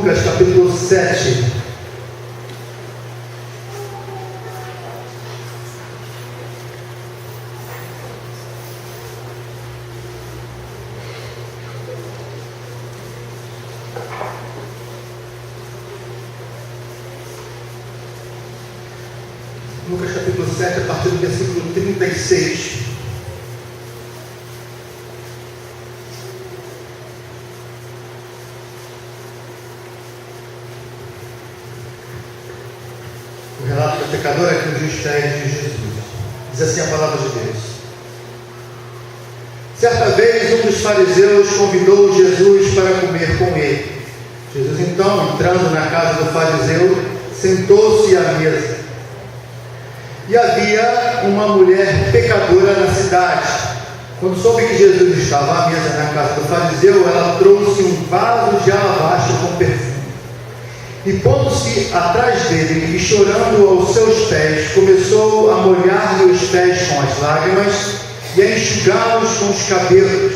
Lucas capítulo 7. Lucas capítulo 7, a partir do versículo 36. O relato da pecadora que ungiu os pés de Jesus. Diz assim a palavra de Deus. Certa vez um dos fariseus convidou Jesus para comer com ele. Jesus então, entrando na casa do fariseu, sentou-se à mesa. E havia uma mulher pecadora na cidade. Quando soube que Jesus estava à mesa na casa do fariseu, ela trouxe um vaso de alabastro com perfume. E pondo-se atrás dele e chorando aos seus pés, começou a molhar-lhe os pés com as lágrimas e a enxugá-los com os cabelos.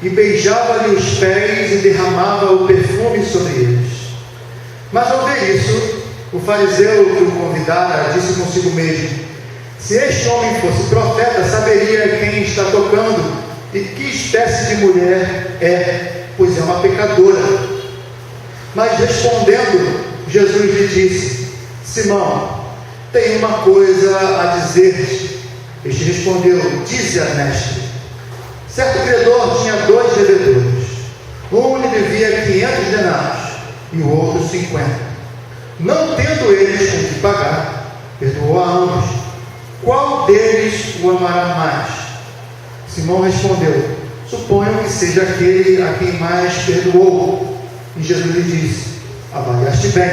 E beijava-lhe os pés e derramava o perfume sobre eles. Mas ao ver isso, o fariseu que o convidara disse consigo mesmo: se este homem fosse profeta, saberia quem está tocando e que espécie de mulher é, pois é uma pecadora. Mas respondendo, Jesus lhe disse: Simão, tenho uma coisa a dizer-te. Este respondeu: dize-a, mestre. Certo credor tinha 2 devedores. Um lhe devia 500 denários e o outro 50. Não tendo eles com que pagar, perdoou a ambos. Qual deles o amará mais? Simão respondeu: suponho que seja aquele a quem mais perdoou. E Jesus lhe disse: avaliaste bem.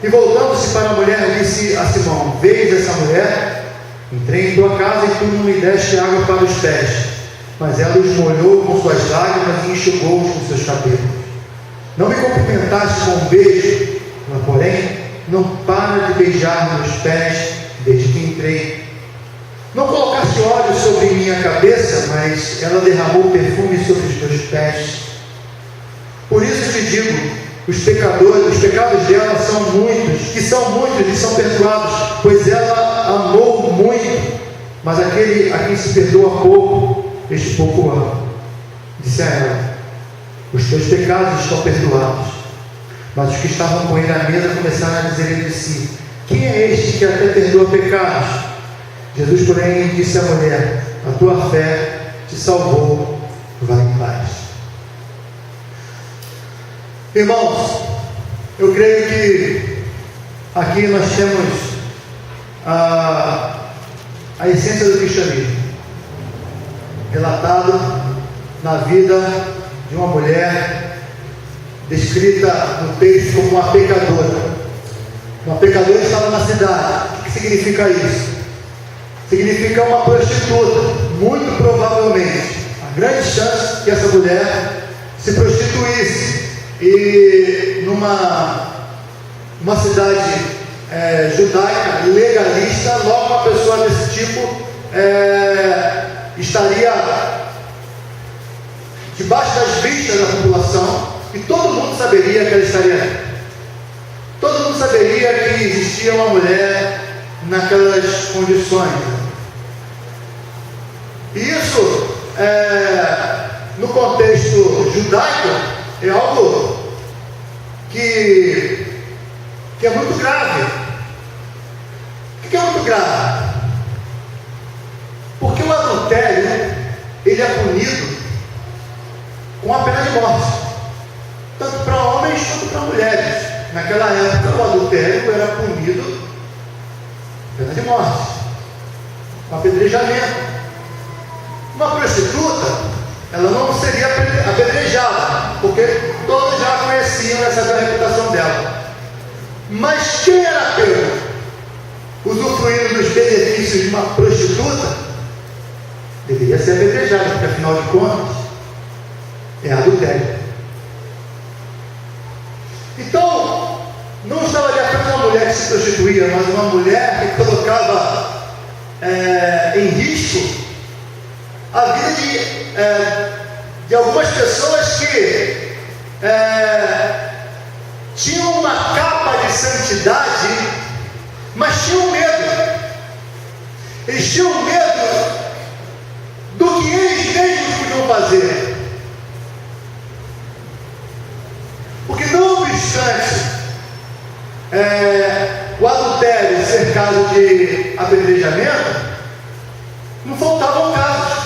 E voltando-se para a mulher, disse a Simão: vês essa mulher? Entrei em tua casa e tu não me deste água para os pés, mas ela os molhou com suas lágrimas e enxugou-os com seus cabelos. Não me cumprimentaste com um beijo, mas porém não para de beijar meus pés desde que entrei. Não colocaste óleo sobre minha cabeça, mas ela derramou perfume sobre os meus pés. Por isso te digo, os pecados dela são muitos e são perdoados, pois ela amou muito. Mas aquele a quem se perdoa pouco, este pouco ama. Disse a ela: os teus pecados estão perdoados. Mas os que estavam com ele à mesa começaram a dizer entre si: quem é este que até perdoa pecados? Jesus, porém, disse à mulher: a tua fé te salvou, vai em paz. Irmãos, eu creio que aqui nós temos a essência do cristianismo relatado na vida de uma mulher descrita no texto como uma pecadora. Uma pecadora estava na cidade. O que significa isso? Significa uma prostituta. Muito provavelmente, a grande chance que essa mulher se prostituísse. E numa cidade judaica, legalista, logo uma pessoa desse tipo estaria debaixo das vistas da população, e todo mundo saberia que ela estaria ali. Todo mundo saberia que existia uma mulher naquelas condições. E isso, no contexto judaico, é algo que é muito grave. Por que é muito grave? Porque o adultério, ele é punido com a pena de morte, tanto para homens quanto para mulheres. Naquela época, o adultério era punido com pena de morte, com apedrejamento. Uma prostituta, ela não seria apedrejada, porque todos já conheciam essa reputação dela. Mas quem era pego, usufruindo dos benefícios de uma prostituta, deveria ser apedrejado, porque afinal de contas é adultério. Então, não estava ali apenas uma mulher que se prostituía, mas uma mulher que colocava em risco a vida de algumas pessoas que o adultério ser caso de apedrejamento, não faltavam casos.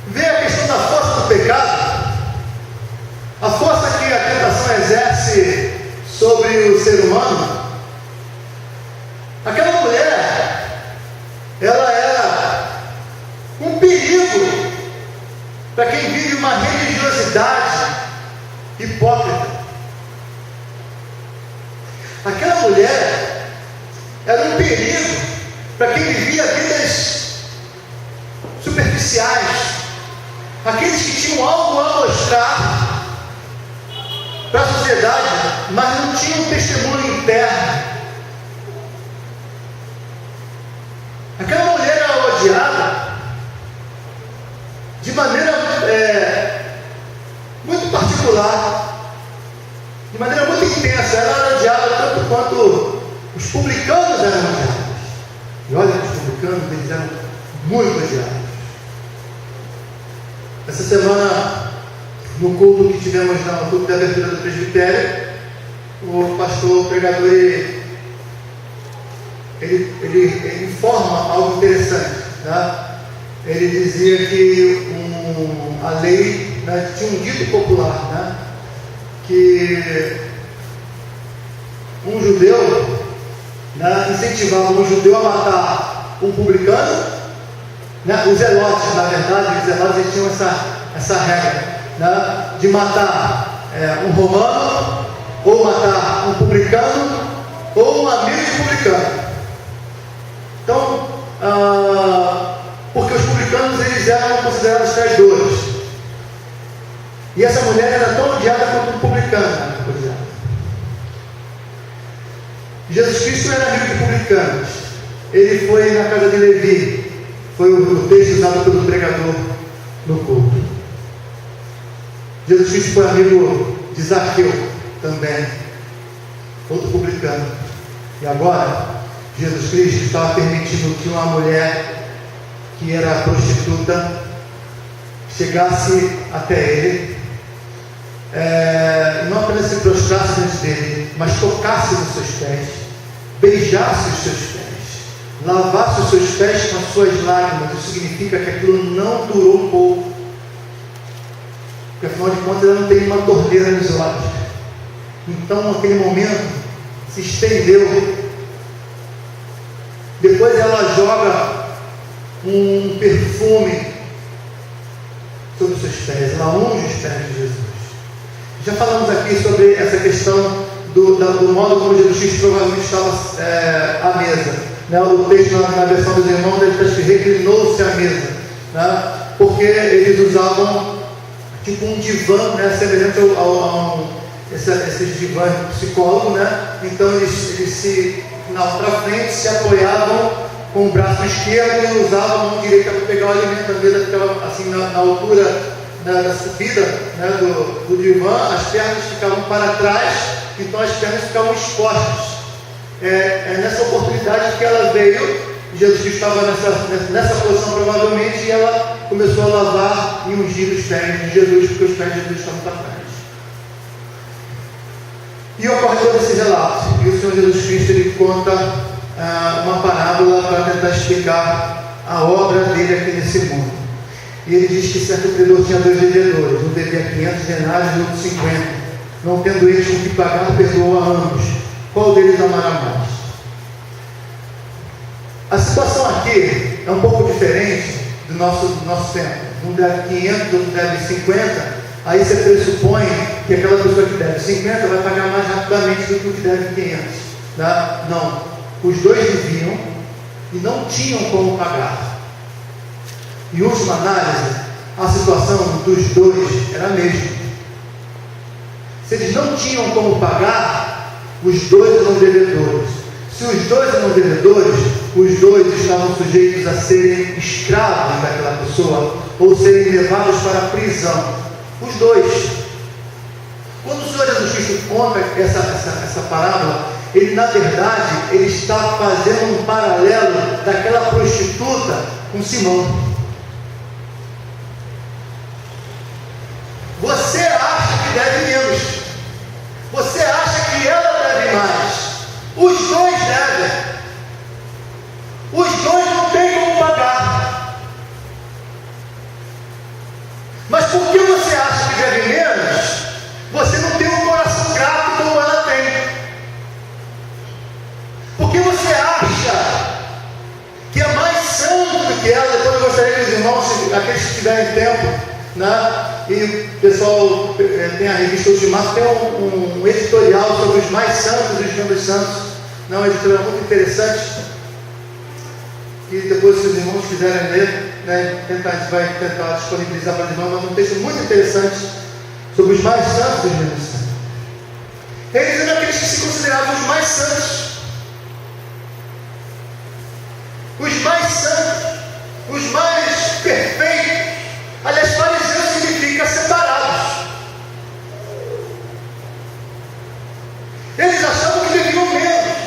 Vê a questão da força do pecado, a força que a tentação exerce sobre o ser humano. Aquela mulher, ela era um perigo para quem vive uma religiosidade hipócrita. Aquela mulher era um perigo para quem vivia vidas superficiais, aqueles que tinham algo a mostrar para a sociedade, mas não tinham um testemunho interno. Aquela mulher era odiada de maneira muito particular, de maneira muito intensa. Ela era odiada tanto quanto os publicanos eram odiados. E olha que os publicanos, eles eram muito odiados. Essa semana, no culto que tivemos no culto da abertura do presbitério, o pastor, o pregador, ele informa algo interessante, tá? Ele dizia que a lei, né, tinha um dito popular, né, que um judeu, né, incentivava um judeu a matar um publicano, né, os zelotes, na verdade, os zelotes eles tinham essa regra, né, de matar um romano, ou matar um publicano, ou um amigo de publicano. Então, porque os publicanos eles eram considerados traidores, e essa mulher era tão odiada quanto um publicano. Jesus Cristo era amigo de publicanos. Ele foi na casa de Levi, foi o texto usado pelo pregador no culto. Jesus Cristo foi amigo de Zaqueu também, outro publicano. E agora Jesus Cristo estava permitindo que uma mulher que era prostituta chegasse até ele, não apenas se prostrasse diante dele, mas tocasse nos seus pés, beijasse os seus pés, lavasse os seus pés com as suas lágrimas. Isso significa que aquilo não durou pouco, porque afinal de contas ela não tem uma torneira nos olhos. Então aquele momento se estendeu. Depois ela joga um perfume sobre os seus pés, ela unge os pés de Jesus. Já falamos aqui sobre essa questão do modo como Jesus Cristo provavelmente estava à mesa, né? O texto na versão dos irmãos ele diz que reclinou-se à mesa, né? Porque eles usavam tipo um divã, né? Semelhante esses divãs do psicólogo, né? Então eles se na outra frente se apoiavam com o braço esquerdo e usavam a mão direita para pegar o alimento. A mesa ficava assim na altura da subida, né, do divã, as pernas ficavam para trás, então as pernas ficavam expostas. É nessa oportunidade que ela veio, Jesus Cristo estava nessa posição provavelmente, e ela começou a lavar e ungir os pés de Jesus, porque os pés de Jesus estavam para trás. E ocorre todo esse relato, e o Senhor Jesus Cristo ele conta uma parábola para tentar explicar a obra dele aqui nesse mundo. E ele diz que certo credor tinha 2 devedores, um devia 500 denários e outro 50. Não tendo eles com que pagar, perdoou a ambos. Qual deles amará mais? A situação aqui é um pouco diferente do nosso tempo. Um deve 500, outro deve 50. Aí você pressupõe que aquela pessoa que deve 50 vai pagar mais rapidamente do que o que deve 500. Tá? Não. Os dois deviam e não tinham como pagar. Em última análise, a situação dos dois era a mesma. Se eles não tinham como pagar, os dois eram devedores. Se os dois eram devedores, os dois estavam sujeitos a serem escravos daquela pessoa ou serem levados para a prisão. Os dois. Quando o Senhor Jesus Cristo conta essa parábola, ele na verdade ele está fazendo um paralelo daquela prostituta com Simão. Você acha que deve menos. Você acha que ela deve mais. Os dois devem. Os dois não têm como pagar. Mas por que você acha que deve menos? Você não tem um coração grato como ela tem. Por que você acha que é mais santo do que ela? Depois eu gostaria que os irmãos, aqueles que tiverem tempo, né? E o pessoal tem a revista de março, tem um editorial sobre os mais santos e os menos santos. Não, um editorial muito interessante. E depois, se os irmãos quiserem ler, né, a gente vai tentar disponibilizar para os irmãos, mas um texto muito interessante sobre os mais santos e os menos santos. Eles eram aqueles que se consideravam os mais santos. Os mais santos, os mais perfeitos. Aliás, fariseu significa separados. Eles achavam que deviam menos.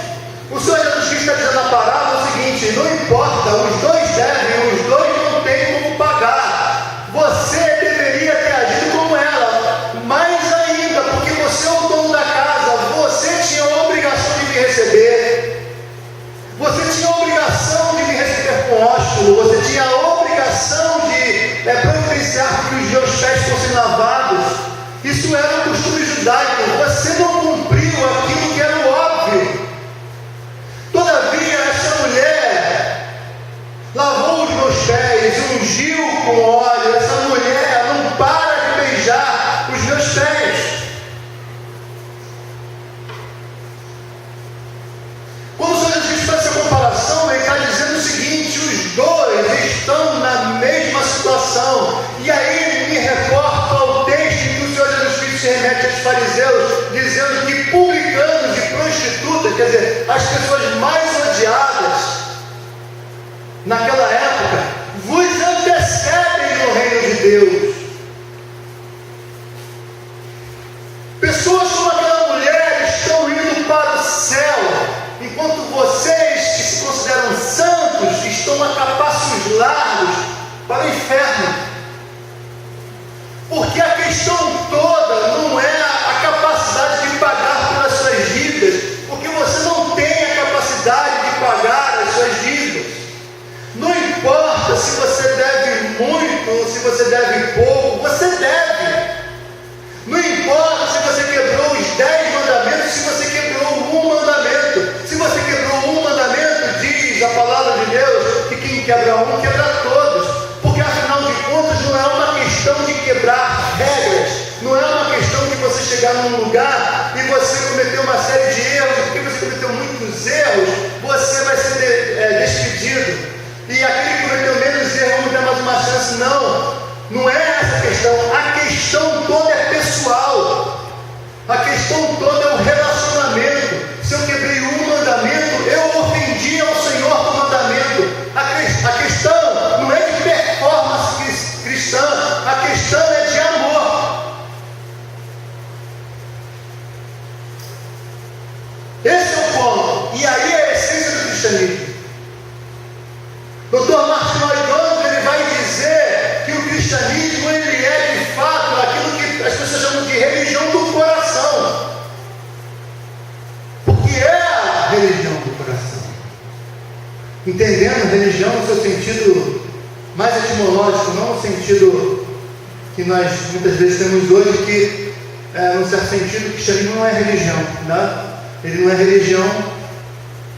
O Senhor Jesus Cristo está dizendo na parábola o seguinte: não importa, os dois devem, os dois não têm como pagar. Você deveria ter agido como ela, mais ainda, porque você é o dono da casa, você tinha a obrigação de me receber, você tinha a obrigação de me receber com ósculo, você tinha a obrigação de providenciar que os meus pés fossem lavados. Isso era um costume judaico. Você não cumpriu aquilo que era o óbvio. Todavia, essa mulher lavou os meus pés, ungiu com óleo. Essa mulher não para de beijar os meus pés. Quando o Senhor Jesus faz essa comparação, ele está dizendo o seguinte: os dois estão na mesma situação. E aí ele me reporta ao texto em que o Senhor Jesus Cristo se remete aos fariseus, dizendo que publicanos e prostitutas, quer dizer, as pessoas mais odiadas naquela época, vos antecedem no reino de Deus. Pessoas como aquela mulher estão indo para o céu, enquanto vocês que se consideram santos estão a capaços largos para o inferno. Porque a questão toda não é a capacidade de pagar pelas suas dívidas, porque você não tem a capacidade de pagar as suas dívidas. Não importa se você deve muito ou se você deve pouco, você deve. Não importa se você quebrou os 10 mandamentos, se você quebrou um mandamento. Se você quebrou um mandamento, diz a palavra de Deus que quem quebra um, quebra todos. Porque afinal de contas não é uma questão de quebrar regras, não é uma questão de você chegar num lugar e você cometer uma série de erros, porque você cometeu muitos erros, você vai ser despedido. E aquele que cometeu menos erros, vamos dar mais uma chance. Não é essa a questão. A questão toda é pessoal. A questão toda é o relacionamento. Se eu quebrei um mandamento, eu ofendi ao Senhor do mandamento. A questão não é de performance cristã, a questão é de amor. Esse é o ponto. E aí é a essência do cristianismo. Dr. Martin Lloyd-Jones, ele vai dizer que o cristianismo ele é de fato aquilo que as pessoas chamam de religião do coração, porque é a religião do coração, entendendo religião no seu sentido mais etimológico, não no sentido que nós muitas vezes temos hoje, que no certo sentido o cristianismo não é religião, né? Ele não é religião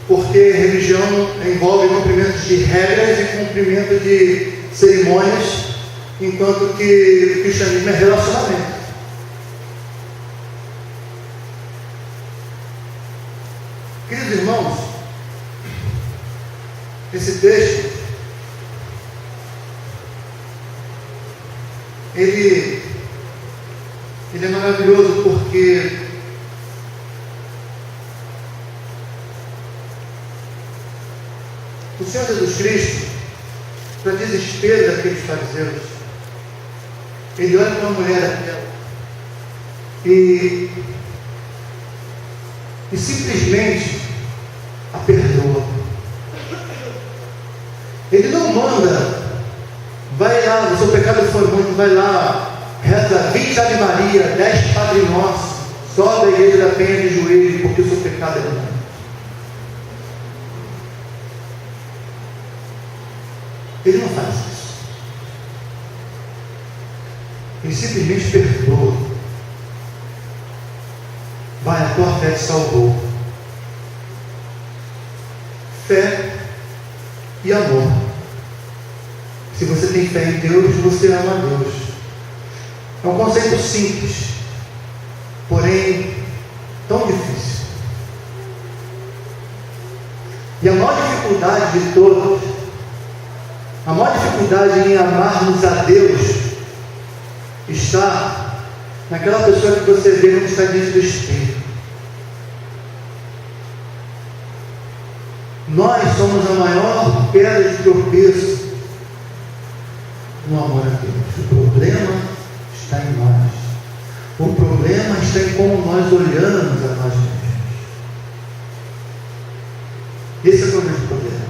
porque religião envolve cumprimento de regras e cumprimento de cerimônias, enquanto que o cristianismo é relacionamento. Queridos irmãos, esse texto ele é maravilhoso, porque o Senhor Jesus Cristo, para desespero daqueles fariseus, ele olha para uma mulher daquela e simplesmente a perdoa. Ele não manda, vai lá, o seu pecado foi muito, vai lá, reza 20 Ave Maria, 10 Padre Nosso, sobe à igreja da Penha de joelhos porque o seu pecado é muito. Ele não faz isso. Ele simplesmente perdoa. Vai, a tua fé te salvou. Fé e amor. Se você tem fé em Deus, você ama a Deus. É um conceito simples, porém tão difícil. E a maior dificuldade de todos, a maior dificuldade em amarmos a Deus está naquela pessoa que você vê quando está diante do espelho. Nós somos a maior pedra de tropeço no amor a Deus. O problema está em nós. O problema está em como nós olhamos a nós mesmos. Esse é o grande problema.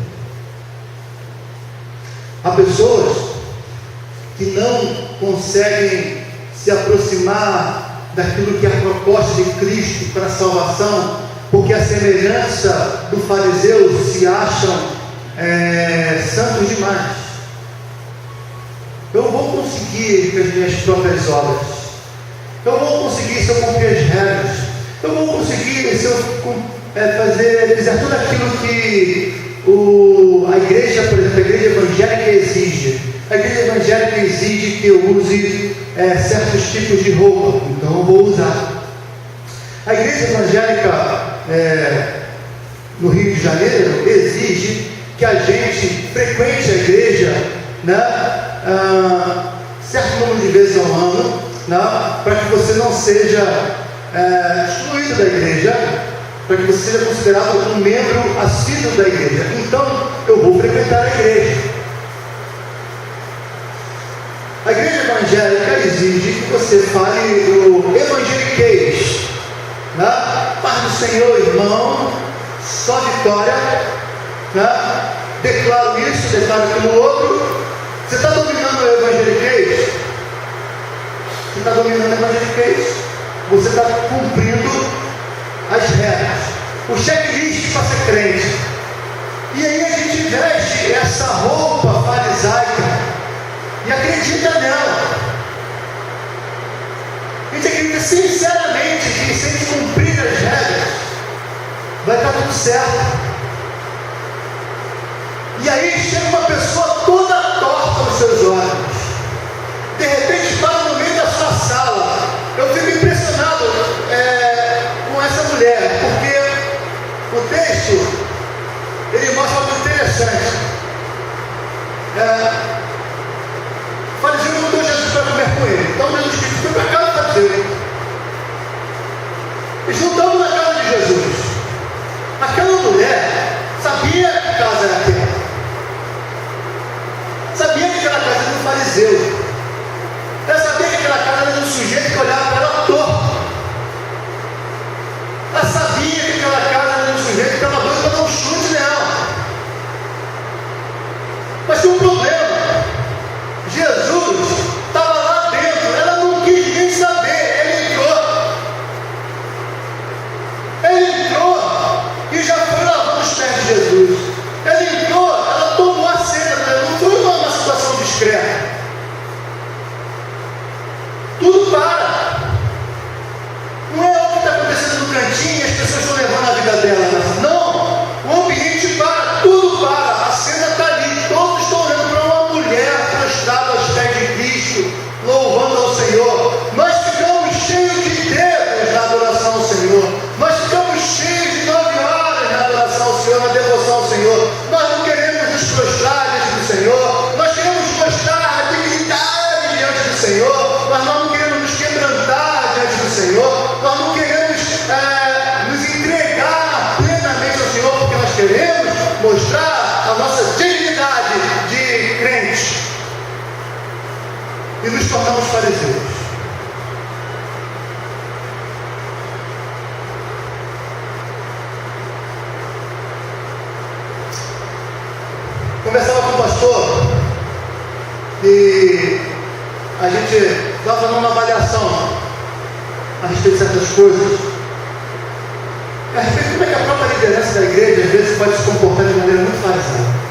Há pessoas que não conseguem se aproximar daquilo que é a proposta de Cristo para a salvação, porque a semelhança do fariseu se acham santos demais. Eu vou conseguir com as minhas próprias obras. Eu vou conseguir se eu cumprir as regras. Eu vou conseguir se eu fizer tudo aquilo que a igreja, por exemplo, a igreja evangélica exige. A igreja evangélica exige que eu use certos tipos de roupa, então eu vou usar. A igreja evangélica no Rio de Janeiro exige que a gente frequente a igreja, certo número de vezes ao ano, para que você não seja excluído da igreja, para que você seja considerado um membro assíduo da igreja. Então eu vou frequentar a igreja. A igreja evangélica exige que você fale o evangeliquez, paz do Senhor, irmão, só vitória, declaro isso, declaro aquilo outro. Você está dominando o evangeliquez? Você está dominando o evangeliquez? Você está cumprindo as regras, o checklist para ser crente. E aí a gente veste essa roupa farisaica e acredita nela. A gente acredita sinceramente que se a gente cumprir as regras, vai estar tudo certo. E aí chega uma pessoa toda torta nos seus olhos, de repente para no meio da sua sala. Eu fico impressionado com essa mulher, porque o texto ele mostra algo interessante. O fariseu mandou Jesus para comer com ele. Então Jesus disse: foi para a casa do fariseu. Eles não estavam na casa de Jesus. Aquela mulher sabia que casa era aquela. Sabia que aquela casa era do fariseu. Ela sabia que aquela casa era do sujeito que olhava para ela torto. Ela sabia que aquela casa era do sujeito que estava doido para dar um chute nela. Mas tem um problema. Jesus estava lá dentro. Ela não quis nem saber. Ele entrou e já foi lavando os pés de Jesus. Ele entrou, ela tomou a cena. Não foi uma situação discreta. Tudo para. Não é o que está acontecendo no cantinho e as pessoas estão levando a vida dela. Não. O ambiente para. Tudo para. A cena está ali. Todos estão olhando para uma mulher prostrada aos pés de Cristo, louvando ao Senhor. Nós ficamos cheios de dedos na adoração ao Senhor. Nós ficamos cheios de 9 horas na adoração ao Senhor, na devoção ao Senhor. Nós não queremos nos prostrar diante do Senhor. Nós queremos mostrar a dignidade diante do Senhor. Nós não queremos nos quebrantar diante do Senhor. Nós não queremos nos entregar plenamente ao Senhor, porque nós queremos mostrar a nossa dignidade de crente. E nos tornamos fariseus. Conversava com o pastor e a gente estava fazendo uma avaliação a respeito de certas coisas, a respeito de como é que a própria liderança da igreja às vezes pode se comportar de maneira muito farisaica.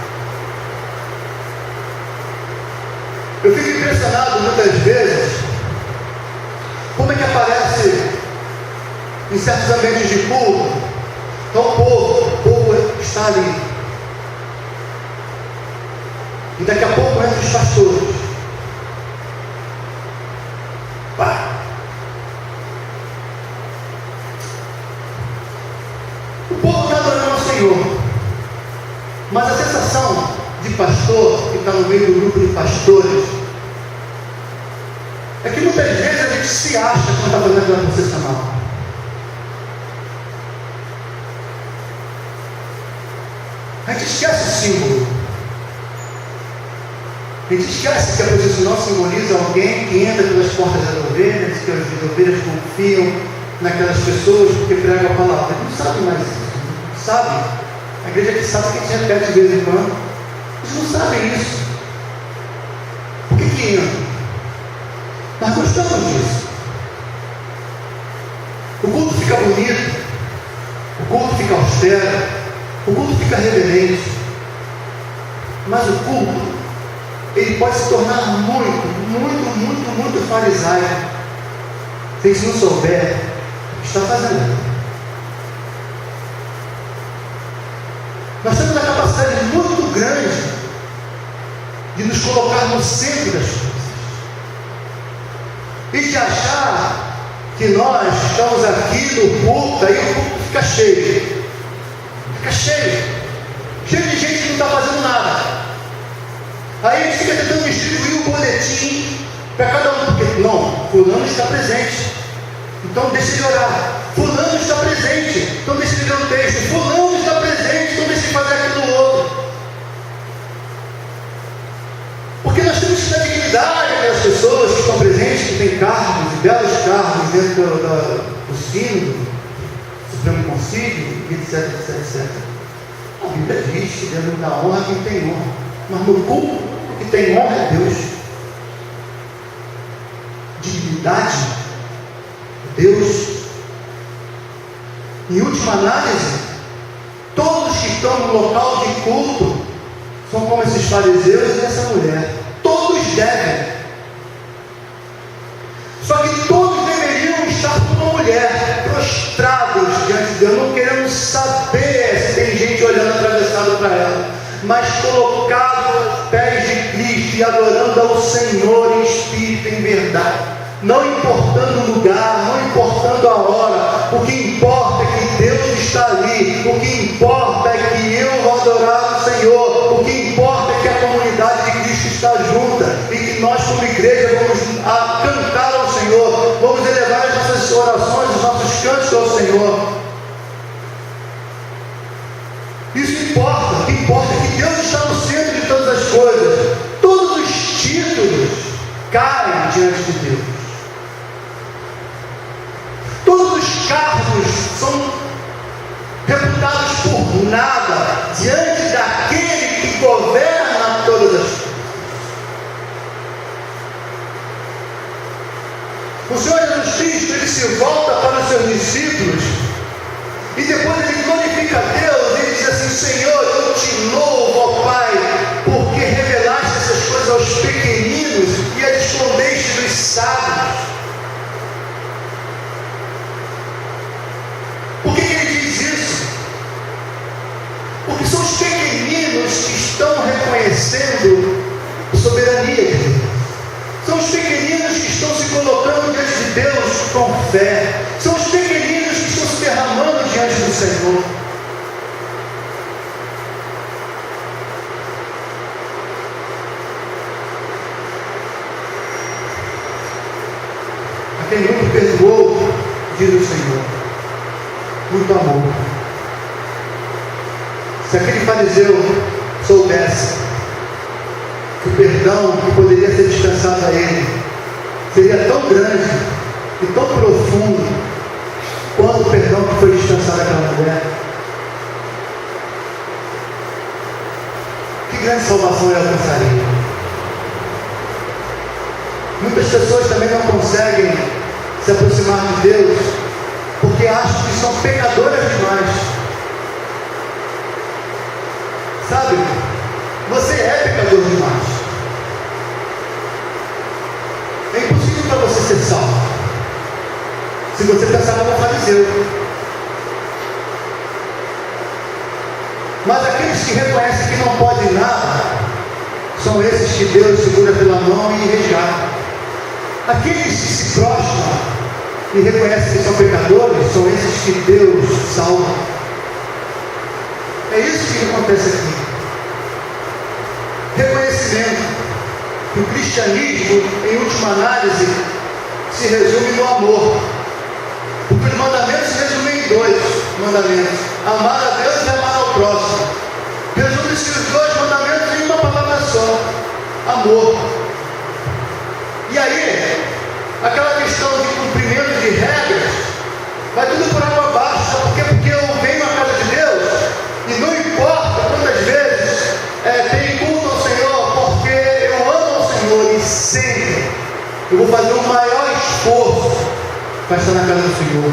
Eu fico impressionado muitas vezes como é que aparece em certos ambientes de culto. Então o povo está ali, e daqui a pouco entram os pastores. Pá. O povo está adorando ao Senhor, mas a sensação de pastor que está no meio do grupo de pastores é que muitas vezes a gente se acha quando está fazendo aquela processional. A gente esquece o símbolo. A gente esquece que a processional simboliza alguém que entra pelas portas das ovelhas, que as ovelhas confiam naquelas pessoas porque pregam a palavra. A gente não sabe mais isso. Não sabe. A igreja que sabe que a gente repete de vez em quando. Eles não sabem isso. Por que entra? Nós gostamos disso. O culto fica bonito, o culto fica austero, o culto fica reverente, mas o culto, ele pode se tornar muito farisaico, se não souber o que está fazendo. Nós temos a capacidade muito grande de nos colocar no centro das coisas e de achar que nós estamos aqui no culto, aí o culto fica cheio de gente que não está fazendo nada. Aí a gente fica tentando distribuir o boletim para cada um, porque não, fulano está presente, então deixa ele orar. Fulano está presente, então deixa ele ler o texto. Fulano está presente, então deixa ele fazer aquilo outro. Porque nós temos que dar dignidade àquelas pessoas que estão presentes, que têm cargos, e belos cargos dentro do sínodo, do Supremo Concílio, etc. A Bíblia diz que devemos dar honra a quem tem honra, mas no culto, o que tem honra é Deus. Dignidade, Deus. Em última análise, todos que estão no local de culto são como esses fariseus e essa mulher. Todos devem. Só que todos deveriam estar como uma mulher, prostrados diante de Deus, não querendo saber se tem gente olhando atravessado para ela, mas colocados aos pés de Cristo e adorando ao Senhor em espírito e em verdade. Não importando o lugar, não importando a hora, o que importa é que Deus está ali, o que importa é que eu vou adorar o Senhor, o que importa é que a comunidade de Cristo está junta e que nós como igreja vamos cantar ao Senhor, vamos elevar as nossas orações, os nossos cantos ao Senhor. Isso importa, o que importa é que Deus está no centro de todas as coisas. Todos os títulos caem diante de Deus. Todos os cargos são reputados por nada diante daquele que governa todas as coisas. O Senhor Jesus Cristo, ele se volta para os seus discípulos e depois ele glorifica a Deus. Ele diz assim: Senhor, eu te louvo, ó Pai, porque revelaste essas coisas aos pequeninos e as escondeste dos sábios. Por que ele diz isso? Porque são os pequeninos que estão reconhecendo a soberania de Deus. São os pequeninos que estão se colocando diante de Deus com fé. São os pequeninos que estão se derramando diante do Senhor. A quem muito perdoou, diz o Senhor, muito amor. Se aquele fariseu soubesse que o perdão que poderia ser dispensado a ele seria tão grande e tão profundo quanto o perdão que foi dispensado àquela mulher, que grande salvação ele alcançaria. Muitas pessoas também não conseguem se aproximar aproximar de Deus porque acham que são pecadoras demais. Sabe? Você é pecador demais. É impossível para você ser salvo se você pensar como fariseu. Mas aqueles que reconhecem que não podem nada são esses que Deus segura pela mão e resgata. Aqueles que se prostram e reconhecem que são pecadores são esses que Deus salva. É isso que acontece aqui. Reconhecimento que o cristianismo, em última análise, se resume no amor. Porque os mandamentos se resumem em 2 mandamentos: amar a Deus e amar ao próximo. Resume-se os 2 mandamentos em uma palavra só: amor. E aí, aquela questão de cumprimento de regras vai tudo por água abaixo. Sabe por quê? Porque eu venho à casa de Deus e não importa quantas vezes tem culto ao Senhor, porque eu amo ao Senhor e sempre eu vou fazer o maior esforço para estar na casa do Senhor.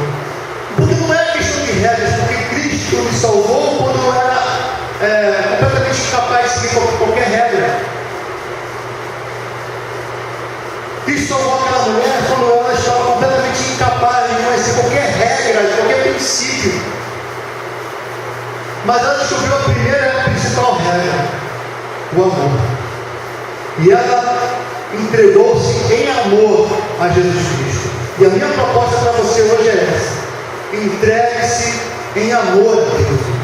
Porque não é questão de regras, porque Cristo me salvou quando eu era completamente incapaz de seguir qualquer regra. Cristo salvou aquela mulher quando ela estava completamente incapaz de conhecer qualquer regra, de qualquer princípio. Mas ela descobriu a primeira e a principal regra: o amor. E ela entregou-se em amor a Jesus Cristo. E a minha proposta para você hoje é essa: entregue-se em amor a Jesus.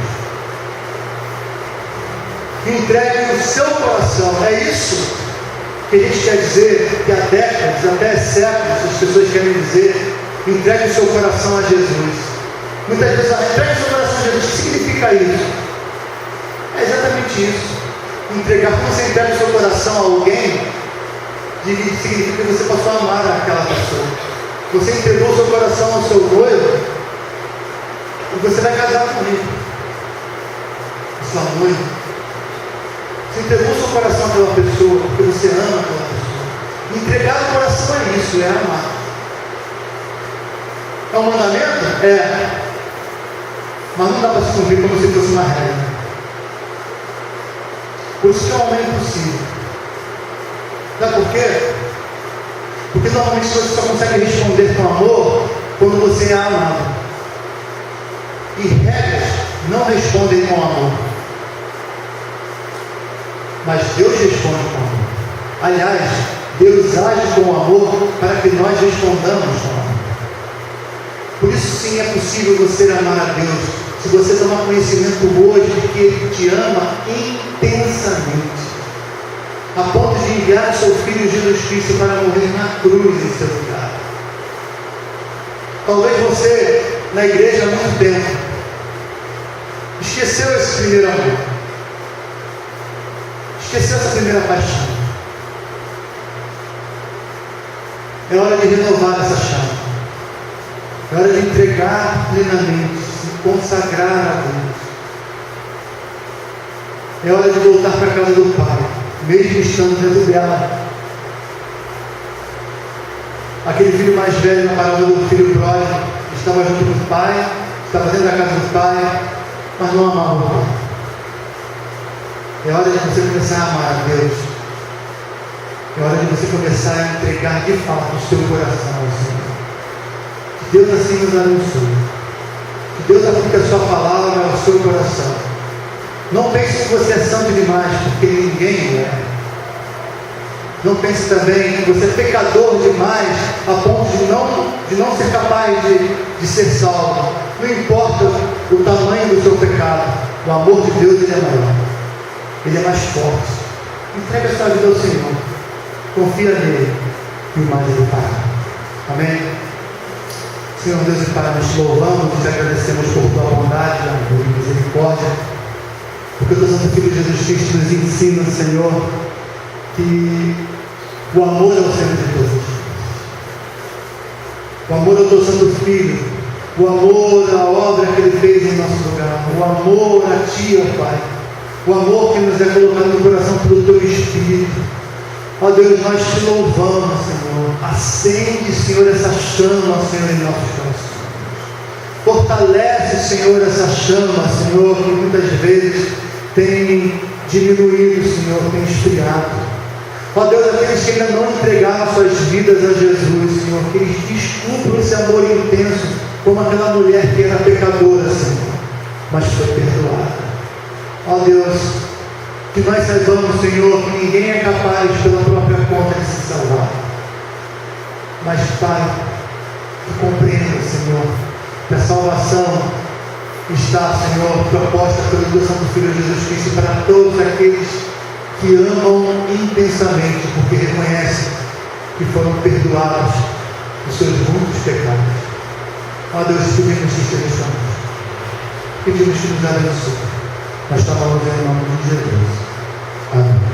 Entregue o seu coração. É isso que a gente quer dizer, que há décadas, até séculos, as pessoas querem dizer: entregue o seu coração a Jesus. Muitas vezes, entregue o seu coração a Jesus. O que significa isso? É exatamente isso. Entregar. Quando você entrega o seu coração a alguém, significa que você passou a amar aquela pessoa. Você entregou o seu coração ao seu noivo e você vai casar com ele, sua noiva. Você entregou o seu coração àquela pessoa porque você ama aquela pessoa. Entregar o coração é isso, é amar. É um mandamento? É. Mas não dá para se cumprir como se fosse uma regra. Por isso que é um amor impossível. Sabe por quê? Porque normalmente você só consegue responder com amor quando você é amado. E regras não respondem com amor. Mas Deus responde com amor. Aliás, Deus age com amor para que nós respondamos com amor. Por isso sim é possível você amar a Deus, se você tomar conhecimento hoje de que Ele te ama intensamente, a ponto de enviar o seu Filho Jesus Cristo para morrer na cruz em seu lugar. Talvez você, na igreja há muito tempo, esqueceu esse primeiro amor, esqueceu essa primeira paixão. É hora de renovar essa chama. É hora de entregar plenamente, se consagrar a Deus. É hora de voltar para a casa do Pai, mesmo estando dentro dela. Aquele filho mais velho, na parábola do filho pródigo, estava junto com o pai, estava dentro da casa do pai, mas não amava o pai. É hora de você começar a amar a Deus. É hora de você começar a entregar de fato o seu coração ao Senhor. Que Deus assim nos abençoe. Que Deus aplique a sua palavra ao seu coração. Não pense que você é santo demais, porque ninguém é. Não pense também que você é pecador demais a ponto de não ser capaz de ser salvo. Não importa o tamanho do seu pecado, o amor de Deus ele é maior. Ele é mais forte. Entregue a sua vida ao Senhor. Confia nele e o mais ele fará. Amém? Senhor Deus e Pai, nós te louvamos e te agradecemos por tua bondade, amor e misericórdia. Porque o teu Santo Filho Jesus Cristo nos ensina, Senhor, que o amor é o centro de todas as coisas. O amor ao teu Santo Filho, o amor à obra que ele fez em nosso lugar, o amor a ti, ó Pai, o amor que nos é colocado no coração pelo teu Espírito. Ó Deus, nós te louvamos, Senhor. Acende, Senhor, essa chama, Senhor, em nossos corações. Fortalece, Senhor, essa chama, Senhor, que muitas vezes tem diminuído, Senhor, tem esfriado. Ó Deus, aqueles que ainda não entregaram suas vidas a Jesus, Senhor, que eles descubram esse amor intenso, como aquela mulher que era pecadora, Senhor, mas foi perdoada. Ó Deus, que nós saibamos, Senhor, que ninguém é capaz pela própria conta de se salvar. Mas, Pai, que compreenda, Senhor, que a salvação está, Senhor, proposta pela doação do Filho Jesus Cristo para todos aqueles que amam intensamente, porque reconhecem que foram perdoados os seus muitos pecados. Ó Deus, pedimos que esteja conosco. Pedimos que nos abençoe. Nós estamos em nome de Jesus. Amém.